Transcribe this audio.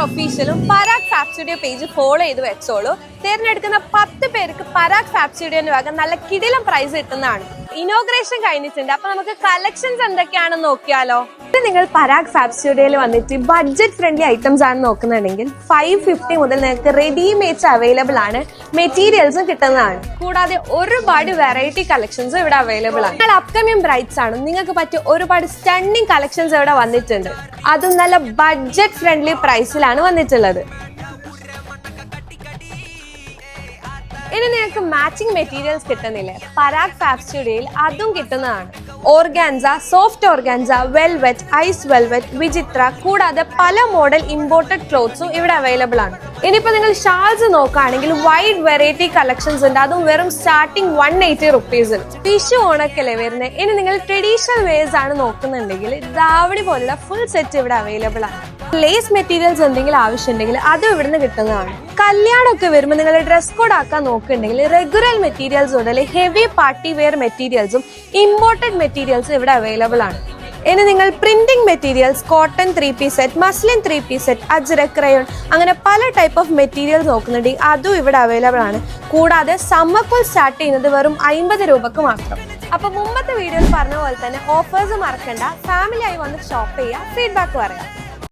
ഒഫീഷ്യലും Parag fab studio page follow ചെയ്ത് വെച്ചോളൂ. തിരഞ്ഞെടുക്കുന്ന 10 പേർക്ക് പരാഗ് ഫാബ് സ്റ്റുഡിയോന്റെ വക നല്ല കിടിലം പ്രൈസ് കിട്ടുന്നതാണ്. ഇനോഗ്രേഷൻ കഴിഞ്ഞിട്ടുണ്ട്. അപ്പൊ നമുക്ക് കളക്ഷൻസ് എന്തൊക്കെയാണെന്ന് നോക്കിയാലോ. നിങ്ങൾ പരാഗ് ഫാബ് സ്റ്റുഡിയോയിൽ വന്നിട്ട് ബഡ്ജറ്റ് ഫ്രണ്ട്ലി ഐറ്റംസ് ആണ് നോക്കുന്നുണ്ടെങ്കിൽ 550 മുതൽ നിങ്ങൾക്ക് റെഡിമെയ്ഡ്സ് അവൈലബിൾ ആണ്. മെറ്റീരിയൽസും കിട്ടുന്നതാണ്. കൂടാതെ ഒരുപാട് വെറൈറ്റി കളക്ഷൻസും ഇവിടെ അവൈലബിൾ ആണ്. നിങ്ങൾ അപ്കമിംഗ് ബ്രൈഡ്സ് ആണ്, നിങ്ങൾക്ക് പറ്റിയ ഒരുപാട് സ്റ്റണ്ണിങ് കളക്ഷൻസ് ഇവിടെ വന്നിട്ടുണ്ട്. അതും നല്ല ബഡ്ജറ്റ് ഫ്രണ്ട്ലി പ്രൈസിലാണ് വന്നിട്ടുള്ളത്. ഇനി നിങ്ങൾക്ക് മാച്ചിങ് മെറ്റീരിയൽസ് കിട്ടുന്നില്ലേ, പരാഗ് ഫാബ് സ്റ്റുഡിയോയിൽ അതും കിട്ടുന്നതാണ്. Organza, soft organza, velvet, ice velvet, Vichitra, കൂടാതെ പല മോഡൽ ഇമ്പോർട്ടഡ് ക്ലോത്ത്സും ഇവിടെ അവൈലബിൾ ആണ്. ഇനിയിപ്പോൾ നിങ്ങൾ ഷാൾസ് നോക്കുകയാണെങ്കിൽ വൈഡ് വെറൈറ്റി കളക്ഷൻസ് ഉണ്ട്. അതും വെറും സ്റ്റാർട്ടിംഗ് 180 റുപ്പീസിൽ. വിഷു ഓണക്കല്ലേ വരുന്നത്. ഇനി നിങ്ങൾ ട്രഡീഷണൽ വെയർസ് ആണ് നോക്കുന്നുണ്ടെങ്കിൽ ധാവണി പോലുള്ള ഫുൾ സെറ്റ് ഇവിടെ അവൈലബിൾ ആണ്. ലേസ് മെറ്റീരിയൽസ് എന്തെങ്കിലും ആവശ്യമുണ്ടെങ്കിൽ അതും ഇവിടുന്ന് കിട്ടുന്നതാണ്. കല്യാണമൊക്കെ വരുമ്പോൾ നിങ്ങൾ ഡ്രസ് കോഡ് ആക്കാൻ നോക്കുന്നുണ്ടെങ്കിൽ റെഗുലർ മെറ്റീരിയൽസ് മുതൽ ഹെവി പാർട്ടി വെയർ മെറ്റീരിയൽസും ഇമ്പോർട്ടഡ് മെറ്റീരിയൽസും ഇവിടെ അവൈലബിൾ ആണ്. ഇനി നിങ്ങൾ printing materials, cotton 3-piece set, muslin 3-piece set, ajrak, crayon അങ്ങനെ പല ടൈപ്പ് ഓഫ് മെറ്റീരിയൽസ് നോക്കുന്നുണ്ടെങ്കിൽ അതും ഇവിടെ അവൈലബിൾ ആണ്. കൂടാതെ സമ്മർ കൂൾ സ്റ്റാർട്ട് ചെയ്യുന്നത് വെറും 50 രൂപക്ക് മാത്രം. അപ്പൊ മുമ്പത്തെ വീഡിയോയിൽ പറഞ്ഞ പോലെ തന്നെ ഓഫേഴ്സ് മറക്കണ്ട. ഫാമിലി ആയി വന്ന് ഷോപ്പ് ചെയ്യുക, ഫീഡ്ബാക്ക് പറയാം.